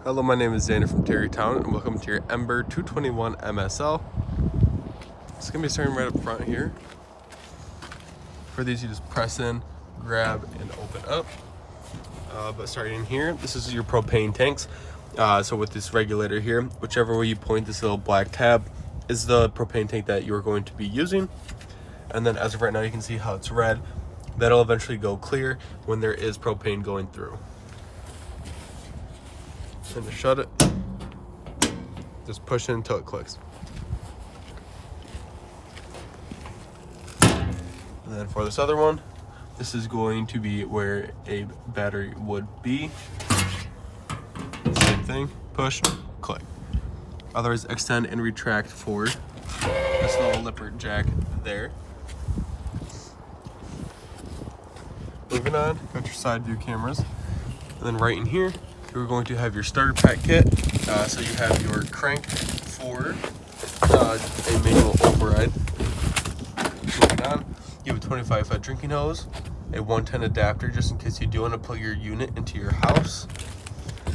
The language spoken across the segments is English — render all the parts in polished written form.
Hello, my name is Xander from Terrytown, and welcome to your Ember 221 MSL. It's going to be starting right up front here. For these, you just press in, grab, and open up. But starting in here, this is your propane tanks. So with this regulator here, whichever way you point, this little black tab is the propane tank that you're going to be using. And then as of right now, you can see how it's red. That'll eventually go clear when there is propane going through. And to shut it, just push it until it clicks. And then for this other one, this is going to be where a battery would be. Same thing, push, click. Otherwise, extend and retract for this little lipper jack there. Moving on, got your side view cameras. And then right in here, you're going to have your starter pack kit. So you have your crank for a manual override. Moving on, you have a 25-foot drinking hose, a 110 adapter just in case you do want to plug your unit into your house.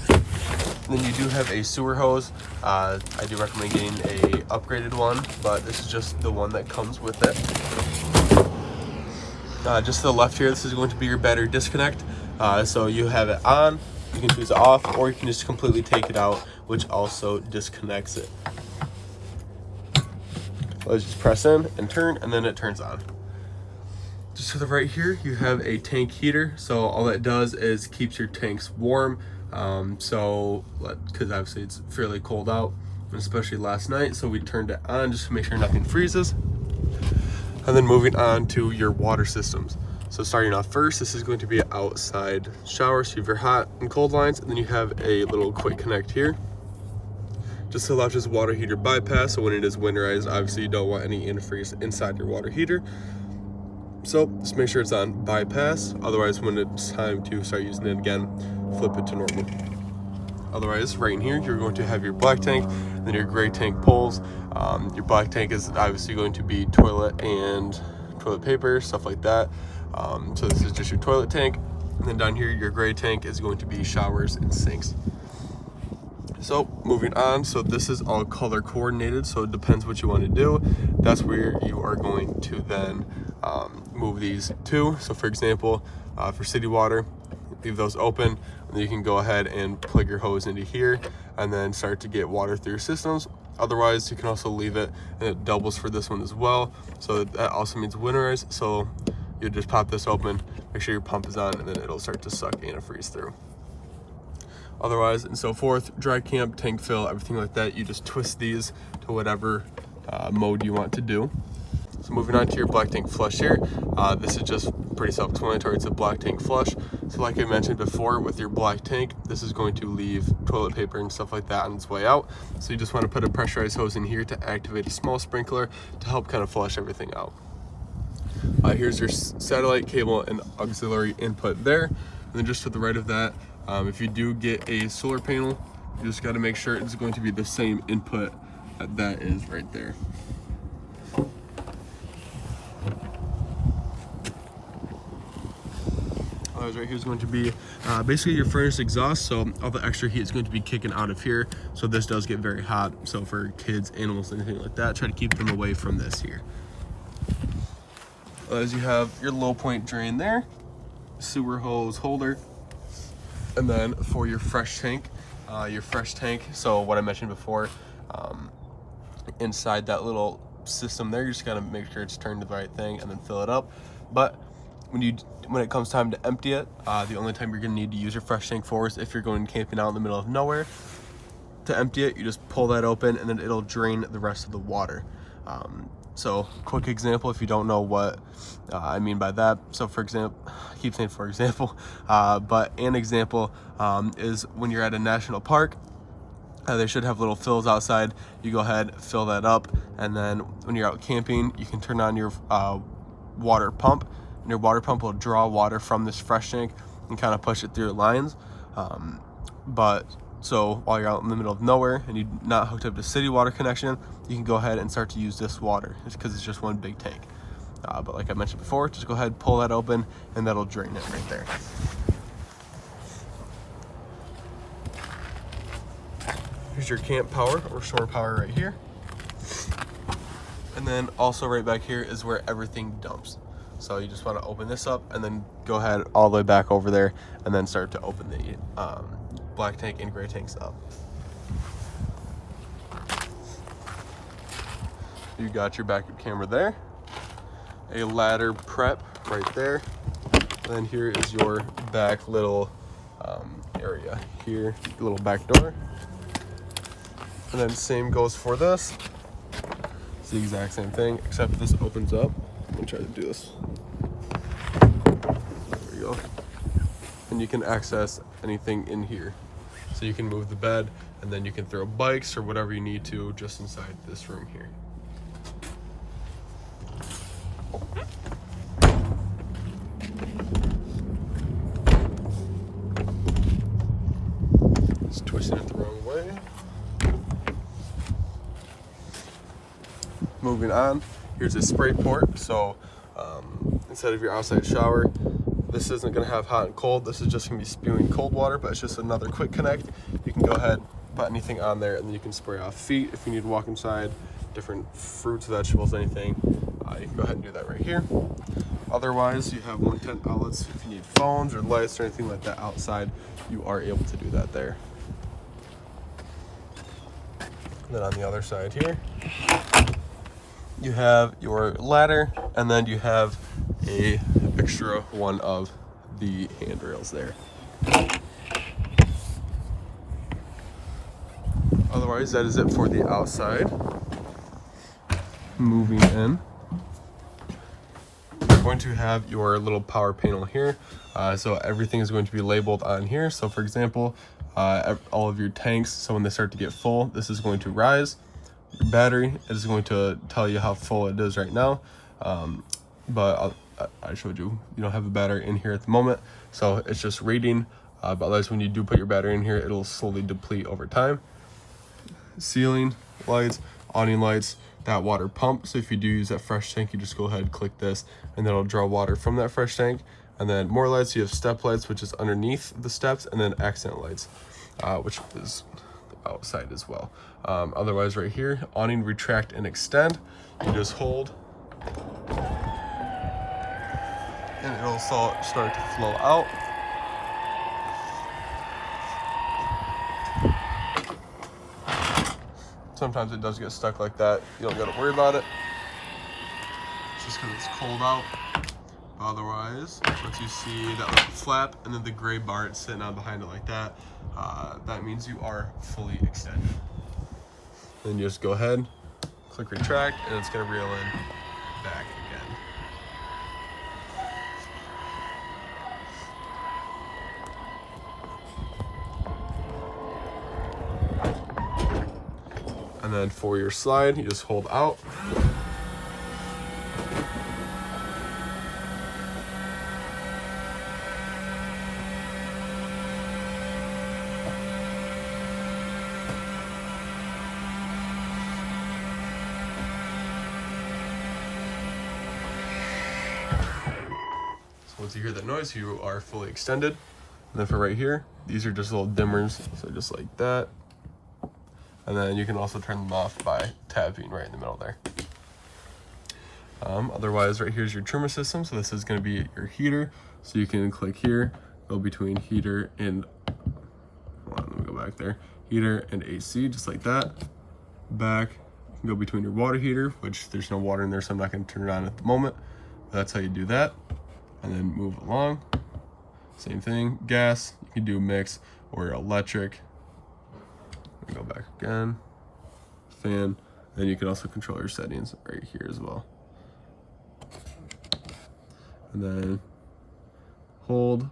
And then you do have a sewer hose. I do recommend getting a upgraded one, but this is just the one that comes with it. Just to the left here, this is going to be your battery disconnect. So you have it on, you can choose it off, or you can just completely take it out, which also disconnects it. Let's just press in and turn, and then it turns on. Just to the right here, you have a tank heater. So all that does is keeps your tanks warm. Because obviously it's fairly cold out, especially last night. So we turned it on just to make sure nothing freezes. And then moving on to your water systems. So starting off first, this is going to be an outside shower. So you have your hot and cold lines, and then you have a little quick connect here. Just to allow this water heater bypass. So when it is winterized, obviously you don't want any antifreeze inside your water heater. So just make sure it's on bypass. Otherwise, when it's time to start using it again, flip it to normal. Otherwise, right in here, you're going to have your black tank, and then your gray tank poles. Your black tank is obviously going to be toilet and toilet paper, stuff like that. So this is just your toilet tank. And then down here, your gray tank is going to be showers and sinks. So moving on, so this is all color coordinated, so it depends what you want to do. That's where you are going to then move these to. So for example, for city water, leave those open, and then you can go ahead and plug your hose into here and then start to get water through your systems. Otherwise, you can also leave it, and it doubles for this one as well. So that also means winterized. So you just pop this open, make sure your pump is on, and then it'll start to suck antifreeze through. Otherwise, and so forth, dry camp, tank fill, everything like that, you just twist these to whatever mode you want to do. So moving on to your black tank flush here, this is just pretty self-explanatory. It's a black tank flush. So like I mentioned before, with your black tank, this is going to leave toilet paper and stuff like that on its way out. So you just want to put a pressurized hose in here to activate a small sprinkler to help kind of flush everything out. Here's your satellite cable and auxiliary input there. And then just to the right of that, if you do get a solar panel, you just got to make sure it's going to be the same input that is right there. Right here is going to be basically your furnace exhaust, so all the extra heat is going to be kicking out of here. So this does get very hot, so for kids, animals, anything like that, try to keep them away from this here. As you have your low point drain there, sewer hose holder, and then for your fresh tank, so what I mentioned before, inside that little system there, you just gotta make sure it's turned to the right thing and then fill it up. But when it comes time to empty it, the only time you're gonna need to use your fresh tank for is if you're going camping out in the middle of nowhere. To empty it, you just pull that open, and then it'll drain the rest of the water. So quick example, if you don't know what I mean by that. So for example, I keep saying for example, but an example is when you're at a national park, they should have little fills outside. You go ahead, fill that up, and then when you're out camping, you can turn on your water pump, and your water pump will draw water from this fresh tank and kind of push it through the lines. So while you're out in the middle of nowhere and you're not hooked up to city water connection, you can go ahead and start to use this water. It's because it's just one big tank. But like I mentioned before, just go ahead, pull that open, and that'll drain it right there. Here's your camp power or shore power right here. And then also right back here is where everything dumps. So you just want to open this up and then go ahead all the way back over there and then start to open the black tank and gray tanks up. You got your backup camera there, a ladder prep right there. Then here is your back little area here, little back door. And then same goes for this. It's the exact same thing, except this opens up. I'm gonna try to do this. There you go. And you can access anything in here. So you can move the bed, and then you can throw bikes or whatever you need to just inside this room here. Just twisting it the wrong way. Moving on, here's a spray port. So instead of your outside shower, this isn't going to have hot and cold. This is just going to be spewing cold water, but it's just another quick connect. You can go ahead, put anything on there, and then you can spray off feet if you need to walk inside, different fruits, vegetables, anything. You can go ahead and do that right here. Otherwise, you have 110 outlets. If you need phones or lights or anything like that outside, you are able to do that there. And then on the other side here, you have your ladder, and then you have a extra one of the handrails there. Otherwise, that is it for the outside. Moving in, you're going to have your little power panel here. So everything is going to be labeled on here. So for example, all of your tanks, so when they start to get full, this is going to rise. Your battery is going to tell you how full it is right now, but I showed you don't have a battery in here at the moment, so it's just reading, but otherwise when you do put your battery in here, it'll slowly deplete over time. Ceiling lights, awning lights, that water pump, so if you do use that fresh tank, you just go ahead and click this and then it'll draw water from that fresh tank. And then more lights, you have step lights, which is underneath the steps, and then accent lights, which is outside as well. Otherwise right here, awning, retract, and extend. You just hold and it'll start to flow out. Sometimes it does get stuck like that. You don't gotta worry about it. It's just because it's cold out. Otherwise, once you see that little flap and then the gray bar it's sitting on behind it like that, that means you are fully extended. Then you just go ahead, click retract, and it's gonna reel in back again. And then for your slide, you just hold out. Once you hear that noise, you are fully extended. And then for right here, these are just little dimmers, so just like that. And then you can also turn them off by tapping right in the middle there. Otherwise, right here's your trimmer system. So this is going to be your heater. So you can click here, go between heater and, hold on, let me go back there. Heater and AC, just like that. Back, you can go between your water heater, which there's no water in there, so I'm not going to turn it on at the moment. But that's how you do that. And then move along. Same thing, gas, you can do mix or electric. Go back again, fan, then you can also control your settings right here as well. And then hold,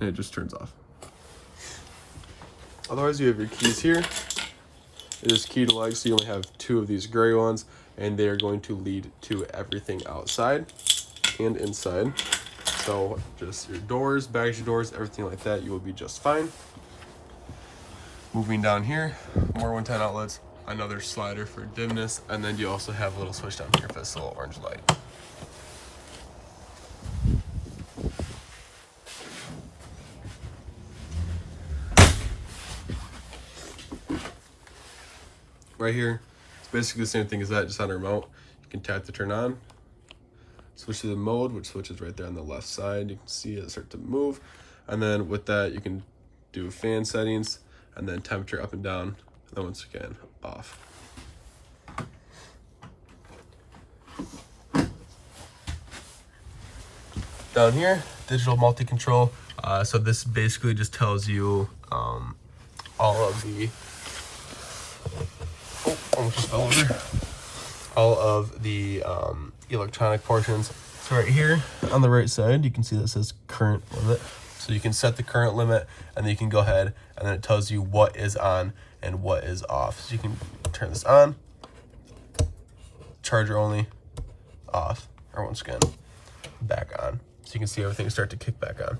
and it just turns off. Otherwise, you have your keys here. It is key to legs, so you only have 2 of these gray ones, and they are going to lead to everything outside and inside. So just your doors, baggage doors, everything like that, you will be just fine. Moving down here, more 110 outlets, another slider for dimness, and then you also have a little switch down here for this little orange light. right here. It's basically the same thing as that, just on a remote. You can tap to turn on, switch to the mode, which switches right there on the left side. You can see it start to move. And then with that, you can do fan settings and then temperature up and down. And then once again, off. Down here, digital multi-control. So this basically just tells you all of the, almost just fell over. All of the electronic portions. So right here on the right side, you can see that says current limit. So you can set the current limit, and then you can go ahead, and then it tells you what is on and what is off. So you can turn this on, charger only, off, or once again, back on. So you can see everything start to kick back on.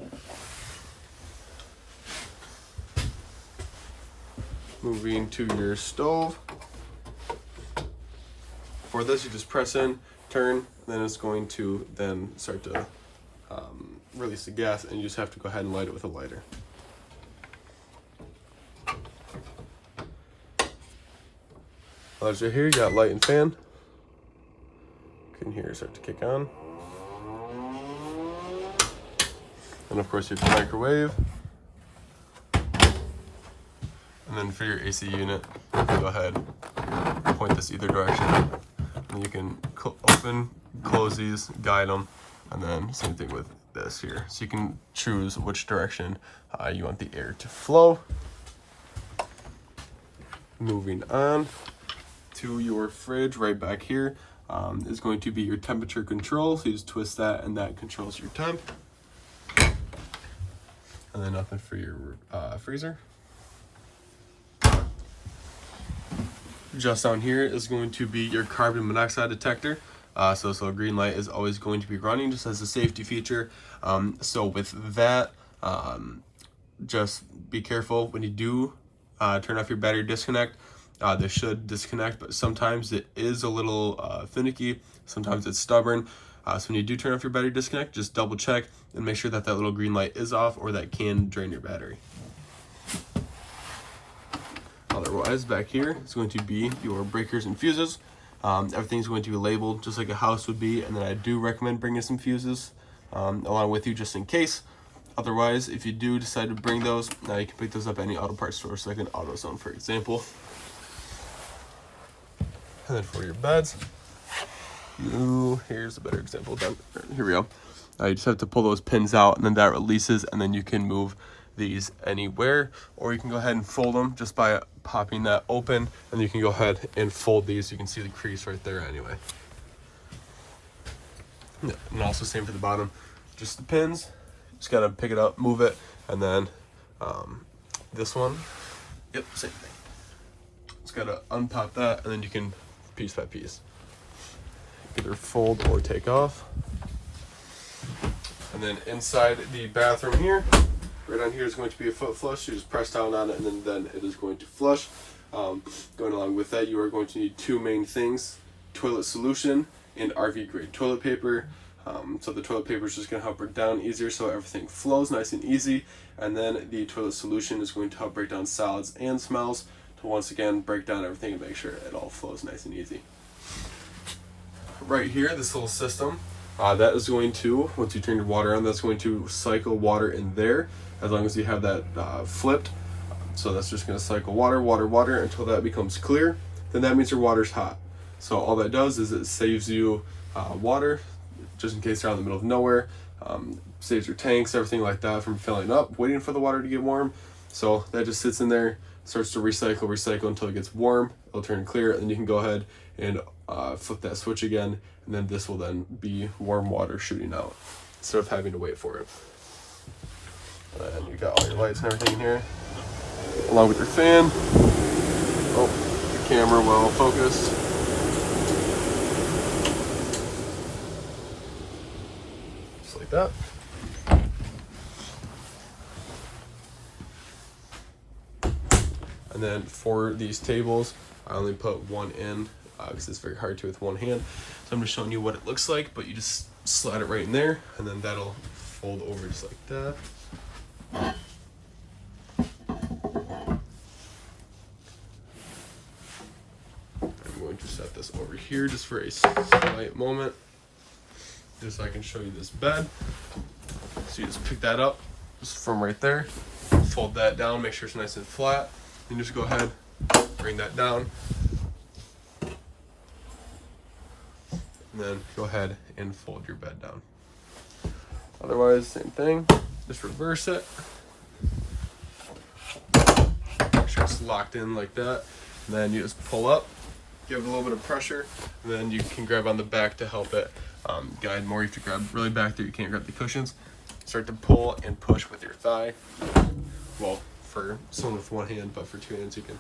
Moving to your stove. For this, you just press in, turn, and then it's going to then start to release the gas, and you just have to go ahead and light it with a lighter. Right here, you got light and fan. You can hear it start to kick on. And of course, you have your microwave. And then for your AC unit, you can go ahead and point this either direction. And you can open, close these, guide them, and then same thing with this here. So you can choose which direction you want the air to flow. Moving on to your fridge right back here is going to be your temperature control. So you just twist that, and that controls your temp. And then nothing for your freezer. Just down here is going to be your carbon monoxide detector. So green light is always going to be running, just as a safety feature. So with that, just be careful when you do turn off your battery disconnect. This should disconnect, but sometimes it is a little finicky. Sometimes it's stubborn. So when you do turn off your battery disconnect, just double check and make sure that that little green light is off, or that can drain your battery. Otherwise, back here is going to be your breakers and fuses. Everything's going to be labeled just like a house would be, and then I do recommend bringing some fuses along with you just in case. Otherwise, if you do decide to bring those, now you can pick those up at any auto parts store, so like an AutoZone, for example. And then for your beds, here's a better example. Here we go. You just have to pull those pins out, and then that releases, and then you can move these anywhere, or you can go ahead and fold them just by popping that open, and you can go ahead and fold these. You can see the crease right there anyway. Yeah, and also same for the bottom, just the pins. Just gotta pick it up, move it, and then this one, yep, same thing. Just gotta unpop that, and then you can piece by piece either fold or take off. And then inside the bathroom here, right on here is going to be a foot flush. You just press down on it, and then it is going to flush. Going along with that, you are going to need two main things: toilet solution and RV grade toilet paper. So the toilet paper is just going to help break down easier, so everything flows nice and easy. And then the toilet solution is going to help break down solids and smells to once again break down everything and make sure it all flows nice and easy. Right here, this little system, that is going to, once you turn your water on, that's going to cycle water in there as long as you have that flipped. So that's just going to cycle water, water, water until that becomes clear. Then that means your water's hot. So all that does is it saves you water, just in case you're out in the middle of nowhere. Saves your tanks, everything like that from filling up, waiting for the water to get warm. So that just sits in there, starts to recycle until it gets warm. It'll turn clear, and then you can go ahead and flip that switch again, and then this will then be warm water shooting out instead of having to wait for it. And you got all your lights and everything in here, along with your fan. Oh, the camera will focus. Just like that. And then for these tables, I only put one in because it's very hard to with one hand. So I'm just showing you what it looks like, but you just slide it right in there, and then that'll fold over just like that. this over here just for a slight moment, just so I can show you this bed. So you just pick that up just from right there, fold that down, make sure it's nice and flat, and just go ahead, bring that down, and then go ahead and fold your bed down. Otherwise, same thing, just reverse it. Make sure it's locked in like that. And then you just pull up, give it a little bit of pressure, and then you can grab on the back to help it guide more. You have to grab really back there, you can't grab the cushions. Start to pull and push with your thigh. Well, for someone with one hand, but for two hands you can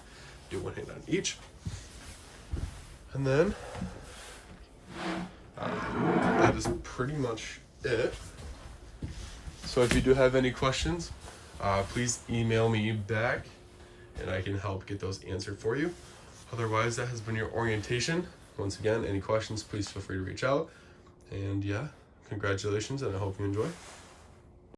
do one hand on each. And then that is pretty much it. So if you do have any questions, please email me back and I can help get those answered for you. Otherwise, that has been your orientation. Once again, any questions, please feel free to reach out. And yeah, congratulations, and I hope you enjoy.